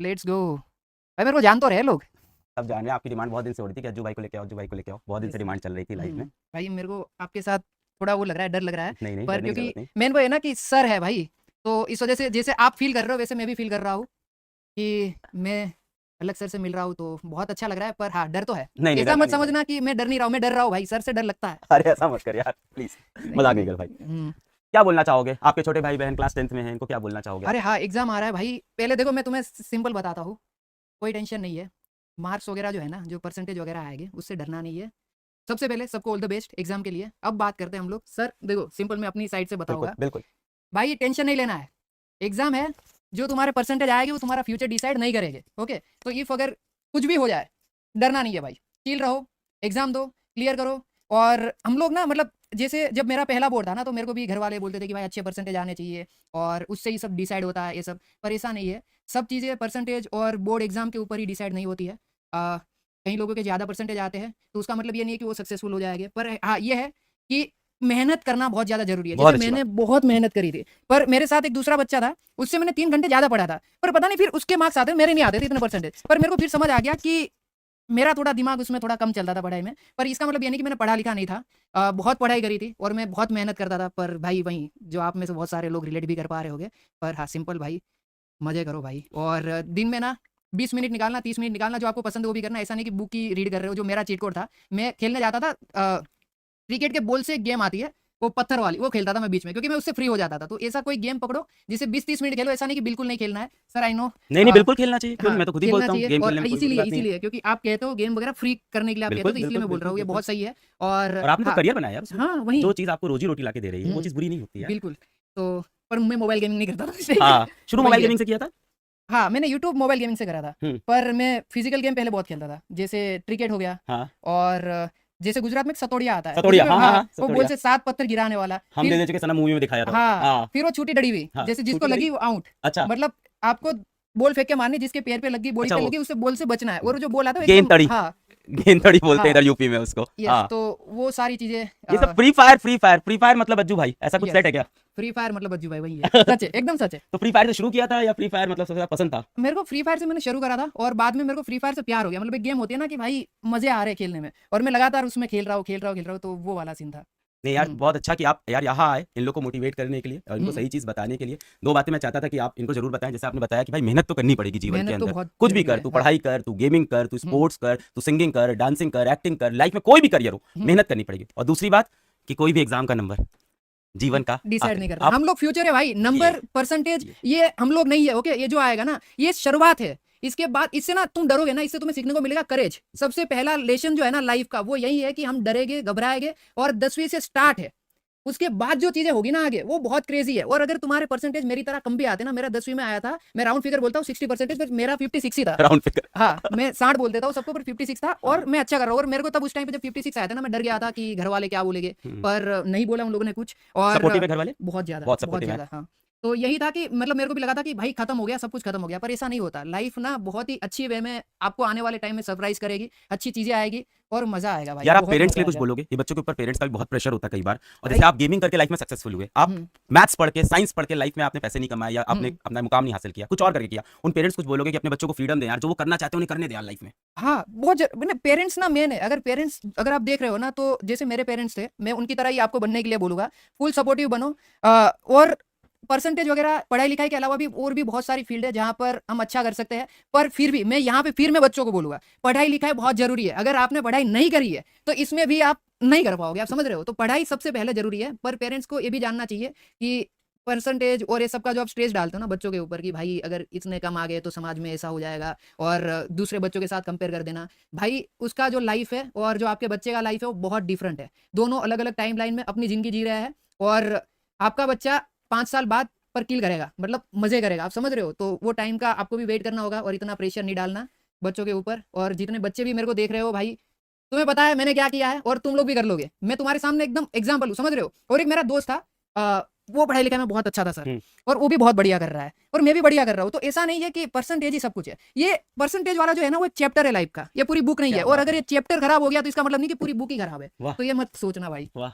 Let's go भाई, मेरे को जान तो रहे लोग। सब जान रहे हैं, आपकी डिमांड बहुत दिन से हो रही थी कि अज्जू भाई को लेके आओ, अज्जू भाई को लेके आओ, बहुत दिन से Yes. डिमांड चल रही थी लाइफ में। भाई मेरे को आपके साथ थोड़ा वो लग रहा है, डर लग रहा है, नहीं नहीं, पर डरने की क्योंकि जरूरत नहीं। मेन वो है ना कि सर है भाई, तो इस वजह से जैसे आप फील कर रहे हो वैसे मैं भी फील कर रहा हूँ कि मैं अलग सर से मिल रहा हूँ, तो बहुत अच्छा लग रहा है। पर हाँ, डर तो है। नहीं नहीं, ऐसा डरना मत नहीं भाई। समझना कि मैं डर नहीं रहा हूँ, मैं डर रहा हूँ भाई, सर से डर लगता है। अरे ऐसा मत कर यार प्लीज, मजाक नहीं कर भाई। क्या बोलना चाहोगे, आपके छोटे भाई बहन क्लास 10th में हैं, इनको क्या बोलना चाहोगे आप? अरे हाँ, एग्जाम आ रहा है भाई। पहले देखो मैं तुम्हें सिंपल बताता हूँ, कोई टेंशन नहीं है। मार्क्स वगैरह जो है ना, जो परसेंटेज वगैरह आएंगे उससे डरना नहीं है। सबसे पहले सबको ऑल द बेस्ट एग्जाम के लिए। अब बात करते हैं हम लोग। सर देखो, सिंपल मैं अपनी साइड से बिल्कुल बताऊंगा बिल्कुल। भाई, टेंशन नहीं लेना है। एग्जाम है, जो तुम्हारे परसेंटेज आएगी वो तुम्हारा फ्यूचर डिसाइड नहीं करेंगे। ओके, तो इफ अगर कुछ भी हो जाए, डरना नहीं है भाई, चिल रहो, एग्जाम दो, क्लियर करो। और हम लोग ना, मतलब जैसे जब मेरा पहला बोर्ड था ना, तो मेरे को भी घर वाले बोलते थे कि भाई अच्छे परसेंटेज आने चाहिए और उससे ही सब डिसाइड होता है ये सब। पर ऐसा नहीं है, सब चीज़ें परसेंटेज और बोर्ड एग्जाम के ऊपर ही डिसाइड नहीं होती है। कई लोगों के ज़्यादा परसेंटेज आते हैं तो उसका मतलब ये नहीं है कि वो सक्सेसफुल हो जाएंगे। पर हाँ, ये है कि मेहनत करना बहुत ज़्यादा ज़रूरी है। बहुत जैसे अच्छी मैंने बात। बहुत मेहनत करी थी, पर मेरे साथ एक दूसरा बच्चा था, उससे मैंने 3 घंटे ज़्यादा पढ़ा था, पर पता नहीं फिर उसके मार्क्स आते, मेरे नहीं आते थे इतने परसेंटेज। पर मेरे को फिर समझ आ गया कि मेरा थोड़ा दिमाग उसमें थोड़ा कम चलता था पढ़ाई में। पर इसका मतलब ये नहीं कि मैंने पढ़ा लिखा नहीं था। बहुत पढ़ाई करी थी और मैं बहुत मेहनत करता था। पर भाई वहीं जो आप में से बहुत सारे लोग रिलेट भी कर पा रहे होंगे। पर हाँ, सिंपल भाई, मज़े करो भाई। और दिन में ना 20 मिनट निकालना, 30 मिनट निकालना, जो आपको पसंद है वो भी करना। ऐसा नहीं कि बुक ही रीड कर रहे हो। जो मेरा चीट कोड था, मैं खेलने जाता था, क्रिकेट के बॉल से एक गेम आती है वो पत्थर वाली, वो खेलता था मैं बीच में, क्योंकि मैं उससे फ्री हो जाता था। तो ऐसा कोई गेम पकड़ो जिसे 20-30 मिनट खेलो। ऐसा नहीं कि बिल्कुल नहीं खेलना है। Sir I know. नहीं नहीं, बिल्कुल खेलना चाहिए, क्यों नहीं, हाँ, मैं तो खुद ही खेलना बोलता हूँ चाहिए। गेम और खेलने में कोई बुरी इसीलिए बात नहीं है। इसीलिए क्योंकि आप कहते हो गेम वगैरह फ्री करने के लिए आप कहते हो, बिल्कुल तो इसलिए बिल्कुल मैं बोल रहा बिल्कुल हूँ ये बिल्कुल। बहुत सही है। और और आपने तो हाँ, करियर बनाया यार उसमें, हाँ वही। जो चीज़ आपको रोजी रोटी ला के दे रही है वो चीज़ बुरी नहीं होती यार। बिल्कुल। तो पर मैं मोबाइल गेमिंग नहीं करता था इसलिए हाँ, शुरू वही मोबाइल है। गेमिंग से किया था। हाँ, मैंने यूट्यूब मोबाइल गेमिंग से करा था। हम्म। पर मैं फिजिकल गेम पहले बहुत खेलता था, जैसे क्रिकेट हो गया। हाँ, और जैसे गुजरात में एक सतोड़िया आता है, सतोड़िया, उसी में हाँ हाँ हाँ, हाँ, वो बॉल सतोड़िया। से 7 पत्थर गिराने वाला। हम फिर दे दे चुके सनम मूवी में दिखाया था वो। हाँ, हाँ फिर वो छूटी डड़ी हुई, हाँ, जैसे छूटी जिसको करी। लगी वो आउट। अच्छा मतलब आपको बॉल फेंक के मारनी, जिसके पैर पे लगी, बॉडी अच्छा, पे वो लगी, उससे बॉल से बचना है। और जो बॉल आता है वो गेंद एकदम तड़ी, हाँ, गेंद तड़ी बोलते हैं हाँ, इधर यूपी में उसको। यस। हाँ, तो वो सारी चीजें ये सब free fire, free fire, free fire मतलब अज्जू भाई, ऐसा कुछ यस, सेट है क्या? फ्री फायर मतलब अज्जू भाई वही है। सच है, एकदम सच है। तो फ्री फायर से शुरू किया था या फ्री फायर मतलब सबसे ज्यादा पसंद था? मेरे को फ्री फायर से मैंने शुरू करा था और बाद में मेरे को फ्री फायर से प्यार हो गया। मतलब एक गेम होती है ना कि भाई मजे आ रहे हैं खेलने में, और मैं लगातार उसमें खेल रहा हूँ, खेल रहा हूँ, खेल रहा हूँ, तो वो वाला सीन था। नहीं यार, हम्म, बहुत अच्छा कि आप यार यहाँ आए इन लोग को मोटिवेट करने के लिए और इनको हम्म, सही चीज़ बताने के लिए। दो बातें मैं चाहता था कि आप इनको जरूर बताएं। जैसे आपने बताया कि भाई मेहनत तो करनी पड़ेगी जीवन के मेहनत तो अंदर, बहुत कुछ भी जरूरी कर, है। तू हाँ। पढ़ाई कर, तू गेमिंग कर, तू हम्म, स्पोर्ट्स कर, तू सिंगिंग कर, डांसिंग कर, एक्टिंग कर, लाइफ में कोई भी करियर हो, हम्म। मेहनत करनी पड़ेगी। और दूसरी बात कि कोई भी एग्जाम का नंबर जीवन का डिसाइड आखिरी नहीं करता। आप हम लोग फ्यूचर है भाई, ये नंबर परसेंटेज ये ये हम लोग नहीं है। ओके, ये जो आएगा ना, ये शुरुआत है। इसके बाद इससे ना तुम डरोगे ना, इससे तुम्हें सीखने को मिलेगा करेज। सबसे पहला लेसन जो है ना लाइफ का, वो यही है कि हम डरेंगे, घबराएंगे। और 10वीं से स्टार्ट है। उसके बाद जो चीजें होगी ना आगे, वो बहुत क्रेजी है। और अगर तुम्हारे परसेंटेज मेरी तरह कम भी आते ना, मेरा 10वीं में आया था, मैं राउंड फिगर बोलता हूँ 60%, पर मेरा 56 ही था। Round figure. हाँ, मैं 60 बोल देता हूँ सबको, पर 56 था। और हाँ। मैं अच्छा कर रहा हूँ। और मेरे को तब उस टाइम पे जब 56 आया था ना, मैं डर गया था कि घर वाले क्या बोलेंगे। पर नहीं बोला उन लोगों ने कुछ। और सपोर्टिव है घर वाले, बहुत ज़्यादा, बहुत बहुत सपोर्टिव है। ज़्यादा। हाँ, तो यही था कि मतलब मेरे को भी लगा था कि भाई खत्म हो गया, सब कुछ खत्म हो गया। पर ऐसा नहीं होता। लाइफ ना बहुत ही अच्छी वे में आपको आने वाले टाइम में सरप्राइज करेगी, अच्छी चीज़ें आएगी और मज़ा आएगा भाई, यार आप बहुत पेरेंट्स के मज़ा लिए कुछ आएगा बोलोगे? ये बच्चों के ऊपर पेरेंट्स का भी बहुत प्रेशर होता है कई बार। और जैसे भाई। आप गेमिंग करके लाइफ में सक्सेसफुल हुए, आप हम्म, मैथ्स पढ़ के, साइंस पढ़ के लाइफ में आपने पैसे नहीं कमाए या आपने हम्म। अपना मुकाम नहीं हासिल किया, कुछ और करके किया, उन पेरेंट्स कुछ बोलोगे कि अपने बच्चों को फ्रीडम दें यार, जो वो करना चाहते हैं उन्हें करने दें यार लाइफ में? हाँ, बहुत पेरेंट्स ना मेन है। अगर पेरेंट्स, अगर आप देख रहे हो ना, तो जैसे मेरे पेरेंट्स थे, मैं उनकी तरह ही आपको बनने के लिए बोलूंगा। फुल सपोर्टिव बनो। और परसेंटेज वगैरह, पढ़ाई लिखाई के अलावा भी और भी बहुत सारी फील्ड है जहां पर हम अच्छा कर सकते हैं। पर फिर भी मैं यहाँ पे फिर मैं बच्चों को बोलूंगा, पढ़ाई लिखाई बहुत जरूरी है। अगर आपने पढ़ाई नहीं करी है तो इसमें भी आप नहीं कर पाओगे, आप समझ रहे हो। तो पढ़ाई सबसे पहले जरूरी है। पर पेरेंट्स को ये भी जानना चाहिए कि परसेंटेज और ये सब का जो आप स्ट्रेस डालते हो ना बच्चों के ऊपर, कि भाई अगर इतने कम आ गए तो समाज में ऐसा हो जाएगा, और दूसरे बच्चों के साथ कंपेयर कर देना, भाई उसका जो लाइफ है और जो आपके बच्चे का लाइफ है वो बहुत डिफरेंट है। दोनों अलग अलग टाइम लाइन में अपनी जिंदगी जी रहे हैं। और आपका बच्चा 5 साल बाद पर किल करेगा, मतलब मजे करेगा, आप समझ रहे हो। तो वो टाइम का आपको भी वेट करना होगा, और इतना प्रेशर नहीं डालना बच्चों के ऊपर। और जितने बच्चे भी मेरे को देख रहे हो भाई, तुम्हें पता है मैंने क्या किया है और तुम लोग भी कर लोगे। मैं तुम्हारे सामने एकदम एग्जाम्पल हूँ, समझ रहे हो। और एक मेरा दोस्त था, वो पढ़ाई लिखाई में बहुत अच्छा था सर, हम्म। और वो भी बहुत बढ़िया कर रहा है, और मैं भी बढ़िया कर रहा हूँ। तो ऐसा नहीं है कि परसेंटेज ही सब कुछ है। ये परसेंटेज वाला जो है ना, वो एक चैप्टर है लाइफ का, ये पूरी बुक नहीं है। क्या और बात अगर है, ये चैप्टर खराब हो गया तो इसका मतलब नहीं कि पूरी बुक ही खराब है। वाह तो ये मत सोचना भाई। वाह।